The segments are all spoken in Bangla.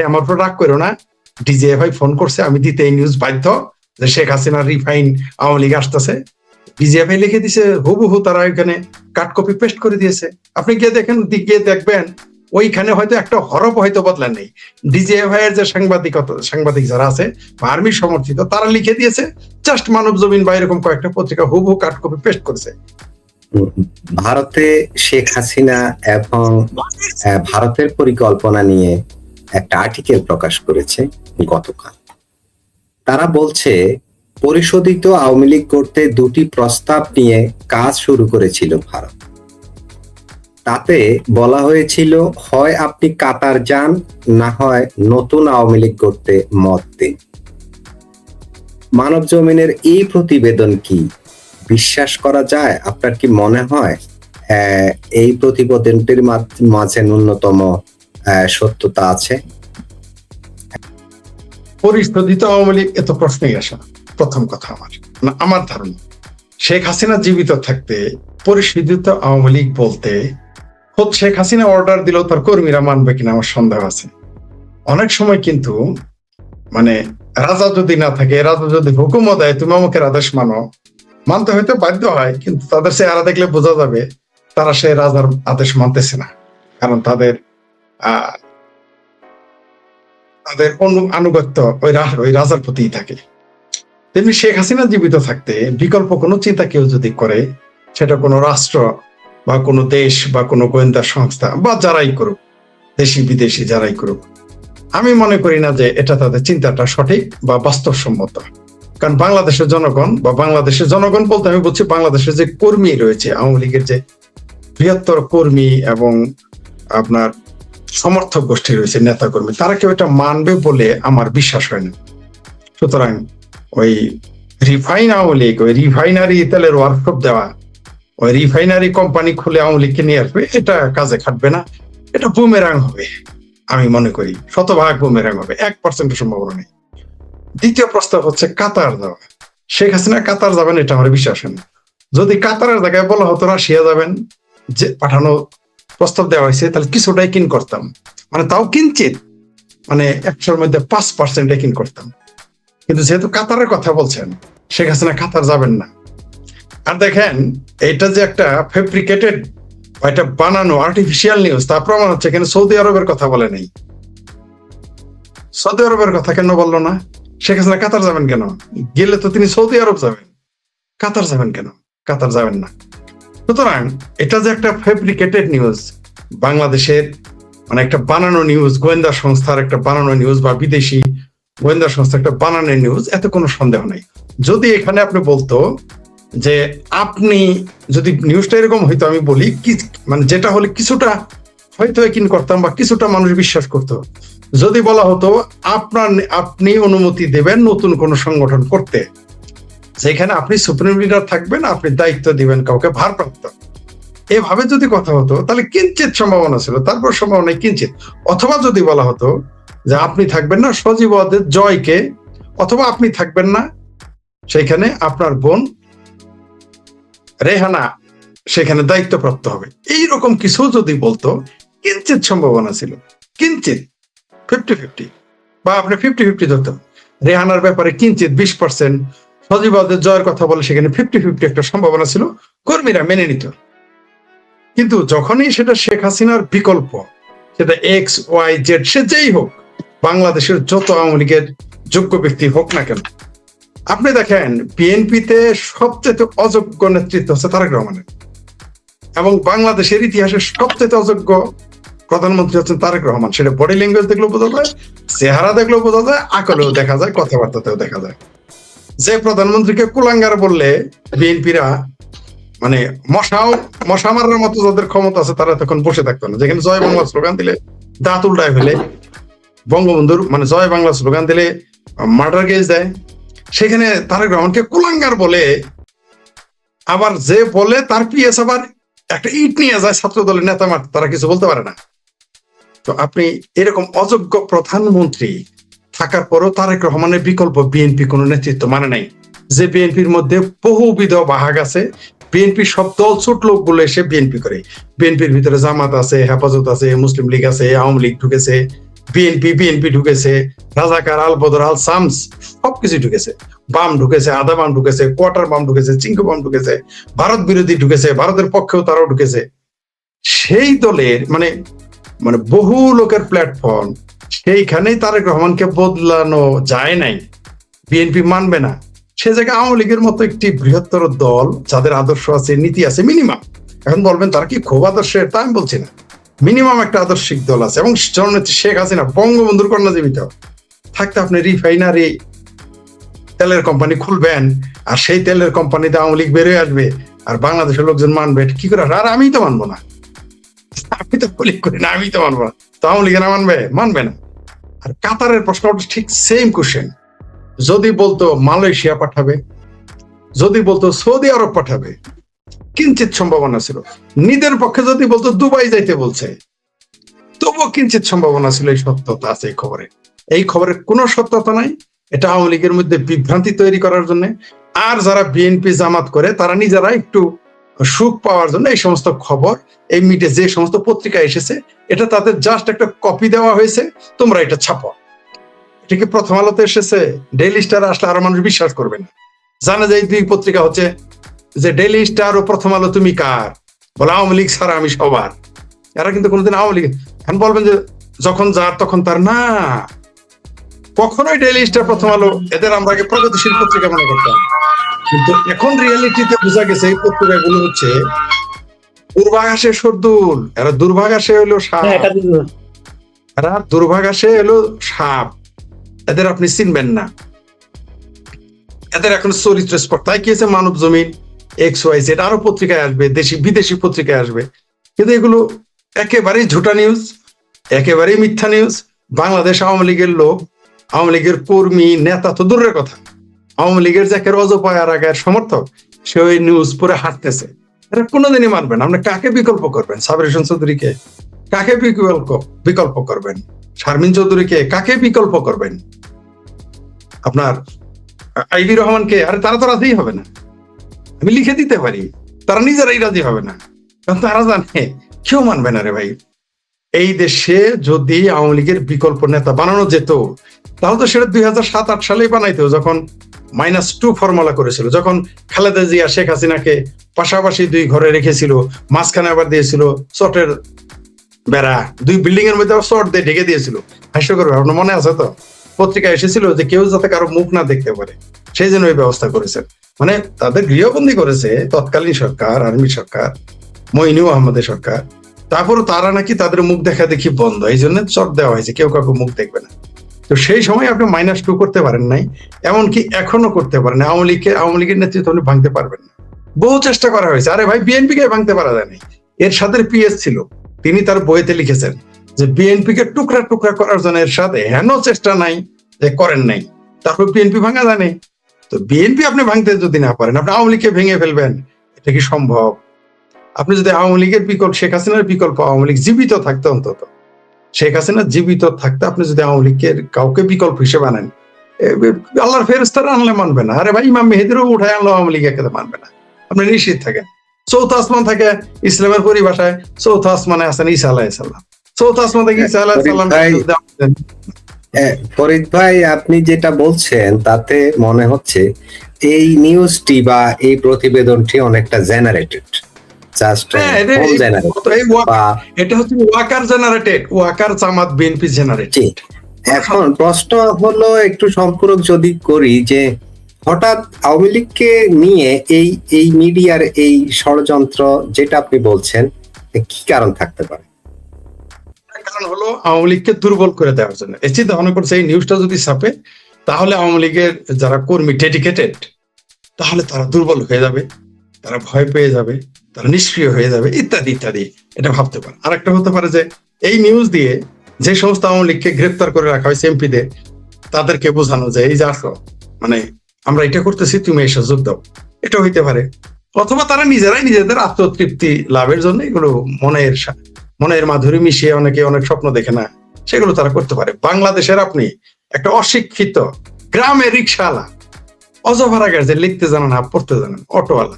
ভাই আমার উপর রাগ করো না, ডিজিএফআই ফোন করছে, আমি দিতে এই নিউজ বাধ্য যে শেখ হাসিনা রিফাইন আওয়ামী লীগ আসতেছে। ডিজিএফআই লিখে দিছে হুবহু, তারা ওইখানে কাট কপি পেস্ট করে দিয়েছে। আপনি গিয়ে দেখেন, গিয়ে দেখবেন ওইখানে হয়তো একটা হরফ হয়তো বদলা নেই। ডিজিএফআই এর যে সাংবাদিক যারা আছে আর্মি সমর্থিত, তারা লিখে দিয়েছে, জাস্ট মানব জমিন বা এরকম কয়েকটা পত্রিকা হুবহু কাট কপি পেস্ট করেছে। ভারতে শেখ হাসিনা এবং ভারতের পরিকল্পনা নিয়ে একটা আর্টিকেল প্রকাশ করেছে গতকাল। তারা বলছে পরিশোধিত আওয়ামী লীগ করতে 2টি প্রস্তাব নিয়ে কাজ শুরু করেছিল ভারত। তাতে বলা হয়েছিল, হয় আপনি কাতার যান, না হয় নতুন আওয়ামী লীগ করতে মত দিন। মানব জমিনের এই প্রতিবেদন কি বিশ্বাস করা যায়? আপনার কি মনে হয় এই প্রতিবেদনটির মাঝে ন্যূনতম সত্যতা আছে? পরিশোধিত আওয়ামী লীগ এত প্রশ্নই আসে না। প্রথম কথা আমার ধারণা, শেখ হাসিনা জীবিত থাকতে পরিশোধিত আওয়ামী লীগ বলতে খোদ শেখ হাসিনা অর্ডার দিলেও তার কর্মীরা মানবে কিনা আমার সন্দেহ আছে। অনেক সময় কিন্তু মানে রাজা যদি না থাকে, রাজা যদি হুকুমও দেয় তুমি আমাকে আদেশ মানো, মানতে হয়তো বাধ্য হয়, কিন্তু তাদের চেহারা দেখলে বোঝা যাবে তারা সে রাজার আদেশ মানতেছে না, কারণ তাদের আনুগত্য ওই রাজার প্রতি থাকে। তেমনি শেখ হাসিনা জীবিত থাকতে বিকল্প কোনো চিন্তা কেউ যদি করে, সেটা কোনো রাষ্ট্র বা কোনো দেশ বা কোনো গোয়েন্দা সংস্থা বা যারাই করুক, দেশি বিদেশি যারাই করুক, আমি মনে করি না যে এটা তাদের চিন্তাটা সঠিক বা বাস্তবসম্মত। কারণ বাংলাদেশের জনগণ বলতে আমি বলছি বাংলাদেশের যে কর্মী রয়েছে, আওয়ামী লীগের যে বৃহত্তর কর্মী এবং আপনার সমর্থক গোষ্ঠী রয়েছে, নেতা কর্মী, তারা কেউ এটা মানবে বলে আমার বিশ্বাস হয় না। সুতরাং ওই রিফাইন আওয়ামী লীগ, ওই রিফাইনারি তেলের ওয়ার্কশপ দেওয়া, ওই রিফাইনারি কোম্পানি খুলে আওয়ামী লীগকে নিয়ে আসবে, এটা কাজে খাটবে না। এটা বুমেরাং হবে, আমি মনে করি শতভাগ বুমেরাং হবে, 1% সম্ভাবনা নেই। দ্বিতীয় প্রস্তাব হচ্ছে কাতার যাওয়া। শেখ হাসিনা কাতার যাবেন এটা আমার বিশ্বাস হয় না। যদি কাতারের জায়গায় বলা হতো রাশিয়া যাবেন, যে পাঠানো প্রস্তাব দেওয়া হয়েছে, তাহলে কিছুটাই কিন করতাম, মানে তাও কিঞ্চিত, মানে 100-র মধ্যে 5% কিন করতাম। কিন্তু যেহেতু কাতারের কথা বলছেন, শেখ হাসিনা কাতার যাবেন না। আর দেখেন, এটা যে একটা ফেব্রিকেটেড, এটা বানানো আর্টিফিশিয়াল নিউজ, তা প্রমাণ হচ্ছে এখানে সৌদি আরবের কথা বলে নেই। সৌদি আরবের কথা কেন বললো না? শেখ হাসিনা কাতার যাবেন কেন? গেলে তো তিনি সৌদি আরব যাবেন, কাতার যাবেন কেন? কাতার যাবেন না। সুতরাং এটা যে একটা ফেব্রিকেটেড নিউজ, বাংলাদেশের মানে একটা বানানো নিউজ, গোয়েন্দা সংস্থার একটা বানানো নিউজ বা বিদেশি গোয়েন্দা সংস্থা একটা বানানো নিউজ, এত কোনো সন্দেহ নেই। যদি এখানে আপনি বলতো যে আপনি যদি নিউজটা এরকম হইতো, আমি বলি কি, মানে যেটা হলে কিছুটা হয়তো কিন করতাম বা কিছুটা মানুষ বিশ্বাস করতো। যদি বলা হতো আপনি অনুমতি দেবেন নতুন কোন সংগঠন করতে, যেখানে আপনি সুপ্রিম লিডার থাকবেন, আপনি দায়িত্ব দিবেন কাউকে ভারপ্রাপ্ত, এভাবে যদি কথা হতো তাহলে কিঞ্চিত সম্ভাবনা ছিল, তারপর সম্ভাবনা কিঞ্চিত। অথবা যদি বলা হতো যে আপনি থাকবেন না সজীব ওয়াজেদ জয়কে, অথবা আপনি থাকবেন না সেখানে আপনার বোন রেহানা সেখানে দায়িত্বপ্রাপ্ত হবে, এইরকম কিছু যদি বলতো কিঞ্চিত সম্ভাবনা ছিল, কিঞ্চিত 50-50, বা আপনি 50-50 ধরতেন। রেহানার ব্যাপারে কিঞ্চিত 20%, সজীব ওয়াজেদ জয়ের কথা বলে সেখানে 50-50 একটা সম্ভাবনা ছিল, কর্মীরা মেনে নিত। কিন্তু যখনই সেটা শেখ হাসিনার বিকল্প, সেটা XYZ সে যেই হোক, বাংলাদেশের যত আওয়ামী লীগের যোগ্য ব্যক্তি হোক না কেন, আপনি দেখেন বিএনপিতে সবচেয়ে অযোগ্য নেতৃত্ব হচ্ছে তারেক রহমানের, এবং বাংলাদেশের ইতিহাসের সবচেয়ে অযোগ্য প্রধানমন্ত্রী হচ্ছেন তারেক রহমান। সেটা বডি ল্যাঙ্গুয়েজ দেখলেও বোঝা যায়, চেহারা দেখলেও বোঝা যায়, আকলেও দেখা যায়, কথাবার্তাতেও দেখা যায়। যে প্রধানমন্ত্রীকে কুলাঙ্গার বললে বিএনপিরা মানে মশা মারার মতো যাদের ক্ষমতা আছে তারা তখন বসে থাকতো না। যেখানে জয় বাংলা স্লোগান দিলে দাঁত উল্টায় ফেলে, বঙ্গবন্ধুর মানে জয় বাংলা স্লোগান দিলে মার্ডার কেস দেয়, সেখানে তারেক রহমানকে কুলাঙ্গার বলে, আবার যে বলে তার পিএস আবার একটা ইট নিয়ে যায় ছাত্র দলের নেতা মারতে, তারা কিছু বলতে পারে না। তো আপনি এরকম অযোগ্য প্রধানমন্ত্রী থাকার পরও তারেক রহমানের বিকল্প বিএনপি কোনো নেতৃত্ব মানে নাই। যে বিএনপির মধ্যে বহুবিধ ভাগ আছে, বিএনপি সব দল ছোট লোকগুলো এসে বিএনপি করে, বিএনপির ভিতরে জামাত আছে, হেফাজত আছে, মুসলিম লীগ আছে, আওয়ামী লীগ ঢুকেছে, বিএনপি ঢুকেছে, রাজাকার, আল বদর, আল সামস সবকিছু ঢুকেছে, বাম ঢুকেছে, আধা বাম ঢুকেছে, কোয়ার্টার বাম ঢুকেছে, চিঙ্কু বাম ঢুকেছে, ভারত বিরোধী ঢুকেছে, ভারতের পক্ষেও তারাও ঢুকেছে। সেই দলের মানে মানে বহু লোকের প্ল্যাটফর্ম, সেইখানেই তারেক রহমানকে বদলানো যায় নাই, বিএনপি মানবে না। সে জায়গায় আওয়ামী লীগের মতো একটি বৃহত্তর দল যাদের আদর্শ আছে, নীতি আছে, মিনিমাম, এখন বলবেন তারা কি খুব আদর্শের, তা আমি বলছি না, মিনিমাম একটা আদর্শিক দল আছে। এবং জননেত্রী শেখ হাসিনা বঙ্গবন্ধুর কন্যা জীবিত থাকতে আপনি রিফাইনারি তেলের কোম্পানি খুলবেন, আর সেই তেলের কোম্পানিতে আওয়ামী লীগ বেরোয় আসবে, আর বাংলাদেশের লোকজন মানবে, এটা কি করে? আর আমি তো মানবো না, আমি তো বলি করি না, আমি তো মানবো না, তো আওয়ামী লীগ না মানবে না। আর কাতারের প্রশ্ন ঠিক সেম কোশ্চেন, যদি বলতো মালয়েশিয়া পাঠাবে, যদি বলতো সৌদি আরব পাঠাবে, কিঞ্চিত সম্ভাবনা ছিল। নিজের পক্ষে যদি বলতো দুবাই যাইতে বলছে, তবুও কিঞ্চিত সম্ভাবনা ছিল। এই সত্যতা আছে এই খবরে, এই খবরের কোনো সত্যতা নাই। এটা আওয়ামী লীগের মধ্যে বিভ্রান্তি তৈরি করার জন্য, আর যারা বিএনপি জামাত করে তারা নিজেরা একটু সুখ পাওয়ার জন্য এই সমস্ত খবর, এই মিডিয়া যে সমস্ত পত্রিকা এসেছে, এটা তাদের জাস্ট একটা কপি দেওয়া হয়েছে, তোমরা এটা ছাপো। এটা কি প্রথম আলোতে এসেছে? ডেইলি স্টার আসলে আরো মানুষ বিশ্বাস করবে না। জানা যায় দুই পত্রিকা হচ্ছে যে ডেইলি স্টার ও প্রথম আলো তুমি কার, বলে আওয়ামী লীগ ছাড়া আমি সবার। এরা কিন্তু কোনোদিন আওয়ামী লীগ, এখন বলবেন যে যখন যার তখন তার, না, কখনোই ডেইলি স্টার, প্রথম আলো এদের আমরা আগে প্রগতিশীল পত্রিকা মনে করতাম, কিন্তু এখন রিয়েলিটিতে বোঝা গেছে এই পত্রিকাগুলো হচ্ছে দুর্ভাগাসে সর্দুল। এরা দুর্ভাগাসে হলো সাপ, এরা দুর্ভাগাসে হলো সাপ, এদের আপনি চিনবেন না, এদের এখন চরিত্র স্পট। তাই কি হয়েছে, মানব জমিন, XYZ আরো পত্রিকায় আসবে, দেশি বিদেশি পত্রিকায় আসবে, কিন্তু এগুলো একেবারেই ঝুটা নিউজ, একেবারেই মিথ্যা নিউজ। বাংলাদেশ আওয়ামী লীগের লোক, আওয়ামী লীগের কর্মী, নেতা তো দূরের কথা, আওয়ামী লীগের যাকে অজপায় আর আগের সমর্থক, সে ওই নিউজ পরে হাঁটতেছে। এটা কোনোদিনই মানবেন। আপনি কাকে বিকল্প করবেন? সাবির হোসেন চৌধুরীকে কাকে বিকল্প করবেন? শারমিন চৌধুরীকে কাকে বিকল্প করবেন? আপনার আইভি রহমানকে? আরে তারা তো রাজি হবে না, আমি লিখে দিতে পারি, তারা নিজেরাই রাজি হবে না, কারণ তারা জানে কেউ মানবে না রে ভাই। এই দেশে যদি আওয়ামী লীগের বিকল্প নেতা বানানো যেত, তাহলে তো সেটা 2007-8 সালেই বানাইতো, যখন -2 ফর্মুলা করেছিল, যখন খালেদা জিয়া শেখ হাসিনাকে পাশাপাশি দুই ঘরে রেখেছিল, মাঝখানে আবার দিয়েছিল চটের বেড়া, দুই বিল্ডিং এর মধ্যে চট দিয়ে ঢেকে দিয়েছিল। হাস্যকর, আপনার মনে আছে তো? পত্রিকা এসেছিল যে কেউ যাতে কারো মুখ না দেখতে পারে, সেই জন্য ওই ব্যবস্থা করেছেন। মানে তাদের গৃহবন্দী করেছে তৎকালীন সরকার, আর্মি সরকার, মইনুল আহমেদের সরকার। তারপরও তারা নাকি তাদের মুখ দেখা দেখি বন্ধ, এই জন্য চট দেওয়া হয়েছে, কেউ কাউকে মুখ দেখবে না। তো সেই সময় আপনি -2 করতে পারেন নাই, এমনকি এখনো করতে পারেন না। আওয়ামী লীগের নেতৃত্ব আপনি ভাঙতে পারবেন না, বহু চেষ্টা করা হয়েছে। আরে ভাই, বিএনপি কে ভাঙতে পারা যায়নি। এর সাথে PS ছিল, তিনি তার বইতে লিখেছেন যে বিএনপি কে টুকরা টুকরা করার জন্য এর সাথে হেন চেষ্টা নাই যে করেন নাই, তারপর বিএনপি ভাঙা জানে। তো বিএনপি আপনি ভাঙতে যদি না পারেন, আপনি আওয়ামী লীগকে ভেঙে ফেলবেন, এটা কি সম্ভব? আপনি যদি আওয়ামী লীগের বিকল্প, শেখ হাসিনার বিকল্প আওয়ামী লীগ জীবিত থাকতে, অন্তত শেখ হাসিনা জীবিত থাকতে আপনি যদি আওয়ামী লীগের কাউকে বিকল্প হিসেবে আনেন, আল্লাহর ফেরেশতারা আনলে মানবে না। আরে ভাই, ইমাম মেহেদিরও উঠায় আনলো, আওয়ামী লীগ একে মানবে না। আপনি নিশ্চিত থাকেন। চৌথ আসমান থাকে ইসলামের পরিভাষায়, চৌথ আসমানে আছেন ঈসা আলাইহিস সালাম। চৌথ আসমান থেকে ঈসা আলাইহিস সালাম। ফরিদ ভাই, আপনি যেটা বলছেন তাতে মনে হচ্ছে এই নিউজটি বা এই প্রতিবেদনটি অনেকটা জেনারেটেড, এটা হচ্ছে ওয়াকার জেনারেটেড, ওয়াকার জামাত বিএনপি জেনারেটেড। এখন প্রশ্ন হলো, একটু সম্পূরক যদি করি, যে হঠাৎ আওয়ামী লীগকে নিয়ে এই মিডিয়ার এই ষড়যন্ত্র যেটা আপনি বলছেন, কি কারণ থাকতে পারে? কারণ হলো আওয়ামী লীগকে দুর্বল করে দেওয়ার জন্য। এই চিন্তা ভাবনা করছে, এই নিউজটা যদি ছাপে, তাহলে আওয়ামী লীগের যারা কর্মী ডেডিকেটেড, তাহলে তারা দুর্বল হয়ে যাবে, তারা ভয় পেয়ে যাবে, তারা নিষ্ক্রিয় হয়ে যাবে, ইত্যাদি ইত্যাদি। এটা ভাবতে পারে। আর একটা হতে পারে যে এই নিউজ দিয়ে যে সমস্ত আওয়ামী লীগকে গ্রেপ্তার করে রাখা হয়েছে এমপিদের, তাদেরকে বোঝানো যায় এই যে আসো, মানে আমরা এটা করতেছি, তুমি এসে যোগ দাও, এটা হইতে পারে। অথবা তারা নিজেরাই নিজেদের আত্মতৃপ্তি লাভের জন্য এগুলো মনের মাধুরী মিশিয়ে, অনেকে অনেক স্বপ্ন দেখে না, সেগুলো তারা করতে পারে। বাংলাদেশের আপনি একটা অশিক্ষিত গ্রামের রিক্সাওয়ালা, অজভাড়াগার যে লিখতে জানেন না, পড়তে জানেন, অটোওয়ালা,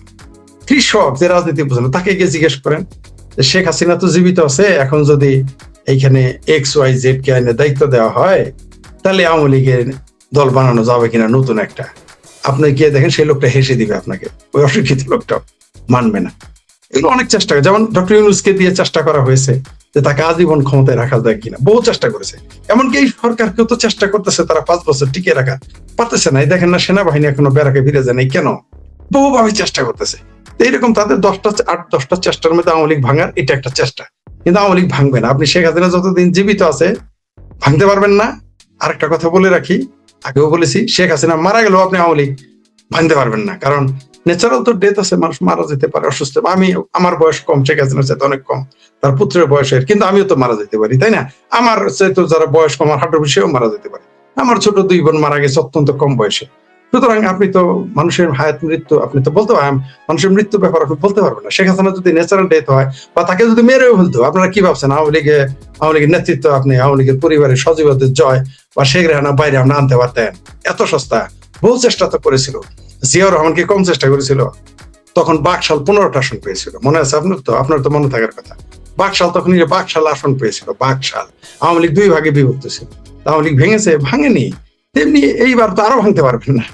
কৃষক যে রাজনীতি বোঝেন, তাকে গিয়ে জিজ্ঞেস করেন যে শেখ হাসিনা তো জীবিত আছে, এখন যদি এইখানে XYZ কে আইনে দায়িত্ব দেওয়া হয়, তাহলে আওয়ামী লীগের দল বানানো যাবে কিনা নতুন একটা, আপনি গিয়ে দেখেন সেই লোকটা হেসে দিবে আপনাকে, ওই অশিক্ষিত লোকটা মানবে না। এগুলো অনেক চেষ্টা, যেমন ডক্টর ইউনূসকে দিয়ে চেষ্টা করা হয়েছে যে তাকে আজীবন ক্ষমতায় রাখা যায় কিনা, বহু চেষ্টা করেছে। এমনকি এই সরকারকেও তো চেষ্টা করতেছে তারা 5 বছর টিকে রাখা, পারতেছে না। এই দেখেন না, সেনাবাহিনী এখনো ব্যারাকে ফিরে যায় নাই কেন? বহুভাবে চেষ্টা করতেছে। এইরকম তাদের 8-10টা চেষ্টার মধ্যে আওয়ামী লীগ ভাঙার এটা একটা চেষ্টা, কিন্তু আওয়ামী লীগ ভাঙবে না। আপনি শেখ হাসিনা যতদিন জীবিত আছে ভাঙতে পারবেন না। আরেকটা কথা বলে রাখি, আগেও বলেছি, শেখ হাসিনা মারা গেলেও আপনি আওয়ামী লীগ ভাঙতে পারবেন না, কারণ ন্যাচারাল তো ডেথ আছে, মানুষ মারা যেতে পারে, অসুস্থ। আমার বয়স কম, শেখ হাসিনার চাইতে অনেক কম, তার পুত্রের বয়সের, কিন্তু আমিও তো মারা যেতে পারি, তাই না? আমার চাইতে যারা বয়স কম, আমার হাঁটুর সেও মারা যেতে পারে। আমার ছোট 2 বোন মারা গেছে অত্যন্ত কম বয়সে। সুতরাং আপনি তো মানুষের হায়াত মৃত্যু আপনি তো বলতে পারেন, মানুষের মৃত্যু ব্যাপার আপনি বলতে পারবেন না। শেখ হাসিনা যদি ন্যাচারাল ডেথ হয় বা তাকে যদি মেরেও ফেলতো, আপনারা কি ভাবছেন আওয়ামী লীগের নেতৃত্ব আপনি আওয়ামী লীগের পরিবারের সজীবদের জয় বা শেখ রেহানা বাইরে আমরা আনতে পারতেন? এত সস্তা? বহু চেষ্টা তো করেছিল। জিয়াউর রহমান কি কম চেষ্টা করেছিল? তখন বাকশাল 15টা আসন পেয়েছিল, মনে আছে আপনার তো মনে থাকার কথা। বাকশাল তখন বাকশাল আসন পেয়েছিল, বাকশাল। আওয়ামী লীগ 2 ভাগে বিভক্ত ছিল, আওয়ামী লীগ ভেঙেছে? ভাঙেনি। তেমনি এইবার তো আরো ভাঙতে পারবেন না,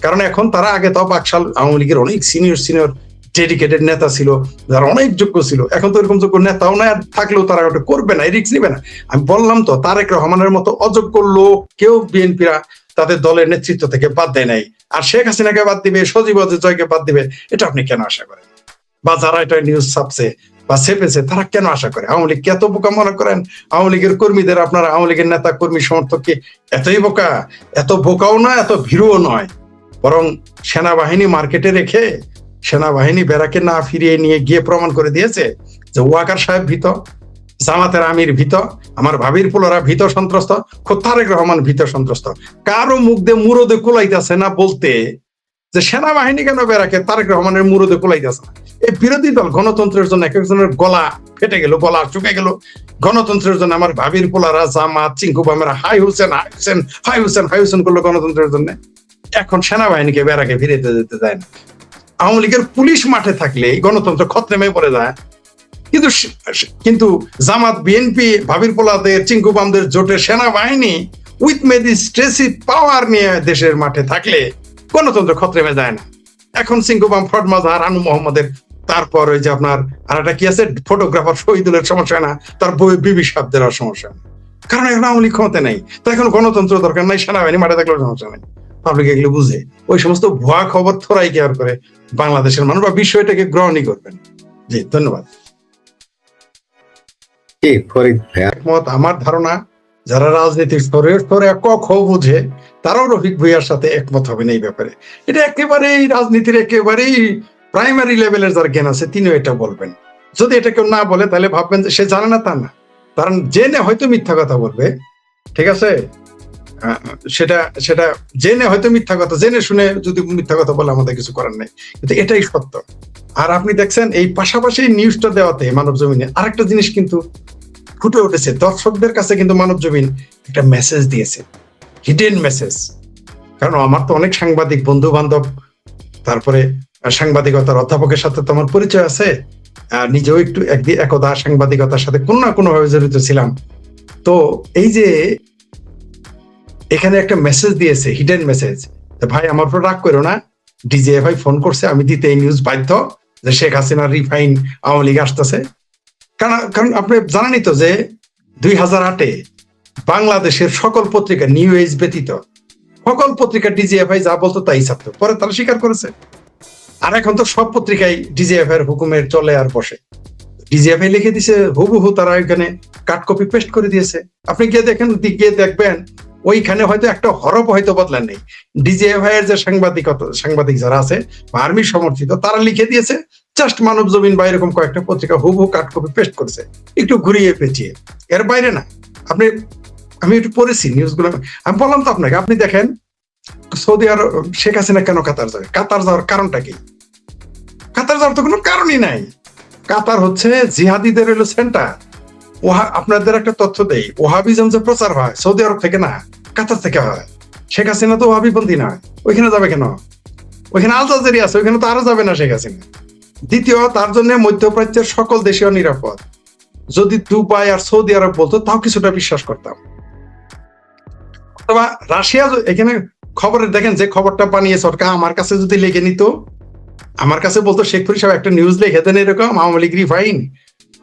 কারণ এখন তারা, আগে তো বাকশাল আওয়ামী লীগের অনেক সিনিয়র ডেডিকেটেড নেতা ছিল, যারা অনেক যোগ্য ছিল। এখন তো এরকম যোগ্য নেতাও না, থাকলেও তারা ওটা করবে না, রিস্ক নিবে না। আমি বললাম তো, তারেক রহমানের মতো অযোগ্য লোক কেউ বিএনপিরা তাদের দলের নেতৃত্ব থেকে বাদ দেয় নাই। আর শেখ হাসিনাকে বাদ দিবে, সজীব জয়কে বাদ দিবে, এটা আপনি কেন আশা করেন? বা যারা এটা নিউজ ছাপছে বা ছেপেছে, তারা কেন আশা করে? আওয়ামী লীগ এত বোকা মনে করেন? আওয়ামী লীগের কর্মীদের, আপনারা আওয়ামী লীগের নেতা কর্মী সমর্থক কি এতই বোকা? এত বোকাও না, এত ভীরুও নয়। বরং সেনাবাহিনী মার্কেটে রেখে, সেনাবাহিনী ব্যারাকে না ফিরিয়ে নিয়ে গিয়ে প্রমাণ করে দিয়েছে যে ওয়াকার সাহেব ভীত, জামাতের আমির ভীত, আমার ভাবির পোলারা ভীত সন্ত্রস্ত, খোদ তারেক রহমান ভীত সন্ত্রস্ত। কারো মুখ দিয়ে মুরদে কুলাইতেছে না বলতে যে সেনাবাহিনী কেন বেরাকে, তারেক রহমানের মুরদে কুলাইতেছে না। এই বিরোধী দল গণতন্ত্রের জন্য এক একজনের গলা ফেটে গেল, গলা শুকে গেল। গণতন্ত্রের জন্য আমার ভাবির পোলারা, জামাত, চিঙ্কু বামেরা হাই হুসেন করলো গণতন্ত্রের জন্য। এখন সেনাবাহিনীকে বেরাকে ফিরে যেতে দেয় না। আওয়ামী লীগের পুলিশ মাঠে থাকলে গণতন্ত্র খতরে পড়ে যায়। কিন্তু জামাত, বিএনপি, ভাবির পোলাদের, চিঙ্কু বামদের জোটের সেনাবাহিনী উইথ ম্যাজিস্ট্রেসি পাওয়ার নিয়ে দেশের মাঠে থাকলে গণতন্ত্র খতরে যায় না। এখন চিঙ্কু বাম, ফরদ মাজহার, আনু মোহাম্মদের, তারপর ওই যে আপনার আর একটা কি আছে, ফটোগ্রাফার শহীদুলের সমস্যা না, তার বিবি সাহেবদের সমস্যা, কারণ এখন আওয়ামী লীগ ক্ষমতা নেই। তো এখন গণতন্ত্র দরকার নাই, সেনাবাহিনী মাঠে থাকলেও সমস্যা নেই। পাবলিক এগুলো বুঝে, ওই সমস্ত ভুয়া খবর থোড়াই কেয়ার করে বাংলাদেশের মানুষ বা বিষয়টাকে গ্রহণই করবেন। জি, ধন্যবাদ। একমত। আমার ধারণা যারা রাজনীতির স্তরে ক বুঝে, তারাও রফিক ভুইয়ার সাথে একমত হবেন এই ব্যাপারে। এটা একেবারেই রাজনীতির একেবারেই প্রাইমারি লেভেলের যার জ্ঞান আছে তিনিও এটা বলবেন। যদি এটা কেউ না বলে তাহলে ভাববেন যে সে জানে না, তা না, কারণ জেনে হয়তো মিথ্যা কথা বলবে, ঠিক আছে? সেটা জেনে হয়তো মিথ্যা কথা, জেনে শুনে যদি মিথ্যা কথা বলে আমাদের কিছু করার নেই, কিন্তু এটাই সত্য। আর আপনি দেখছেন এই পাশাপাশি নিউজটা দেওয়াতে মানব জমিনে আরেকটা জিনিস কিন্তু ফুটে উঠেছে, দর্শকদের কাছে কিন্তু মানব জমিন একটা মেসেজ দিয়েছে, হিডেন মেসেজ। কারণ আমার তো অনেক সাংবাদিক বন্ধু বান্ধব, তারপরে সাংবাদিকতার অধ্যাপকের সাথে তো আমার পরিচয় আছে, নিজেও একটু একদা সাংবাদিকতার সাথে কোনো না কোনো ভাবে জড়িত ছিলাম। তো এই যে এখানে একটা মেসেজ দিয়েছে, হিডেন মেসেজ, ভাই আমার উপর রাগ করো না, ডিজিএফআই ফোন করছে, আমি দিতে এই নিউজ বাধ্য যে শেখ হাসিনা রিফাইন আওয়ামী লীগ আসতেছে। কারণ আপনি জানেনই তো যে 2008-এ বাংলাদেশের সকল পত্রিকা, নিউ এজ ব্যতীত সকল পত্রিকা ডিজিএফআই যা বলতো তাই ছাপতো, পরে তারা স্বীকার করেছে। আর এখন তো সব পত্রিকায় ডিজিএফআই এর হুকুমের চলে আর বসে। ডিজিএফআই লিখে দিছে হুবহু, তারা এখানে কাট কপি পেস্ট করে দিয়েছে। আপনি গিয়ে দেখবেন ওইখানে হয়তো একটা হরফ হয়তো বদলান নেই। ডিজিএফআই এর যে সাংবাদিক যারা আছে আর্মি সমর্থিত, তারা লিখে দিয়েছে, জাস্ট মানব জমিন বা এরকম কয়েকটা পত্রিকা হুবহু কাট কপি পেস্ট করেছে, একটু ঘুরিয়ে পেঁচিয়ে, এর বাইরে না। আমি একটু পড়েছি নিউজগুলো, আমি বললাম তো আপনাকে। আপনি দেখেন সৌদি আরব, শেখ হাসিনা কেন কাতার যাবে? কাতার যাওয়ার কারণটা কি? কাতার যাওয়ার তো কোনো কারণই নাই। কাতার হচ্ছে জিহাদিদের হলো সেন্টার। আপনাদের একটা তথ্য দেই, ওহাবিজম যে প্রচার হয় সৌদি আরব থেকে না, কাতার থেকে হয়। শেখ হাসিনা তো ওহাবিপন্থী নয়, ওইখানে যাবে কেন? ওইখানে আল জাজিরা আছে, ওইখানে তো আরো যাবে না শেখ হাসিনা। দ্বিতীয়, তার জন্য মধ্যপ্রাচ্যের সকল দেশীয় নিরাপদ। যদি দুবাই আর সৌদি আরব বলতো তাও কিছুটা বিশ্বাস করতাম। অথবা রাশিয়া এখানে খবরে দেখেন যে খবরটা বানিয়ে সরকার আমার কাছে যদি লিখে নিত, আমার কাছে বলতো শেখ ফরিদ সাহেব একটা নিউজ লিখে দেন এরকম আওয়ামী লীগ রিফাইন,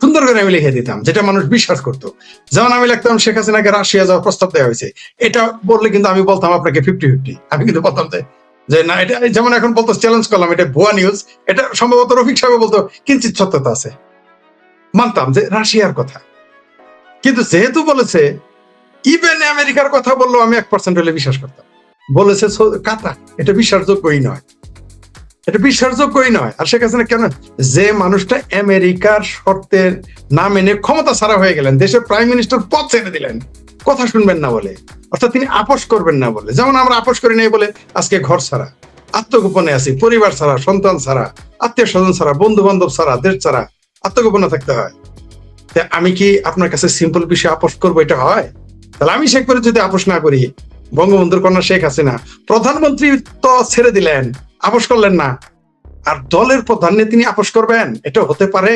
সুন্দর করে আমি লিখে দিতাম, যেটা মানুষ বিশ্বাস করতো। যেমন আমি লিখতাম শেখ হাসিনাকে রাশিয়া যাওয়ার প্রস্তাব দেওয়া হয়েছে, এটা বললে কিন্তু আমি বলতাম আপনাকে 50-50। আমি কিন্তু বলতাম যে না, এটা যেমন এখন বলতো চ্যালেঞ্জ করলাম এটা ভুয়া নিউজ, এটা সম্ভবত রফিক সাহেব বলতো কিঞ্চিত সত্যতা আছে, মানতাম যে রাশিয়ার কথা। কিন্তু যেহেতু বলেছে ইভেন আমেরিকার কথা বললো আমি 1% হলে বিশ্বাস করতাম। বলেছে কাতার, এটা বিশ্বাসযোগ্যই নয়, এটা বিশ্বাসযোগ্যই নয়। আর শেখ হাসিনা কেন, যে মানুষটা আমেরিকার শর্তের না মেনে ক্ষমতা ছাড়া হয়ে গেলেন, দেশের প্রাইম মিনিস্টার পদ ছেড়ে দিলেন কথা শুনবেন না বলে, অর্থাৎ তিনি আপোষ করবেন না বলে। যেমন আমরা আপোষ করি নাই বলে আজকে ঘর ছাড়া, আত্মগোপনে আছি, পরিবার ছাড়া, সন্তান ছাড়া, আত্মীয় স্বজন ছাড়া, বন্ধু বান্ধব ছাড়া, দেশ ছাড়া আত্মগোপনে থাকতে হয়। আমি কি আপনার কাছে সিম্পল বিষয়ে আপোষ করবো? এটা হয়? তাহলে আমি শেখ করে যদি আপোষ না করি, বঙ্গবন্ধুর কন্যা শেখ হাসিনা প্রধানমন্ত্রী তো ছেড়ে দিলেন, আপোষ করলেন না, আর দলের প্রধান নিয়ে তিনি আপোষ করবেন? এটা হতে পারে?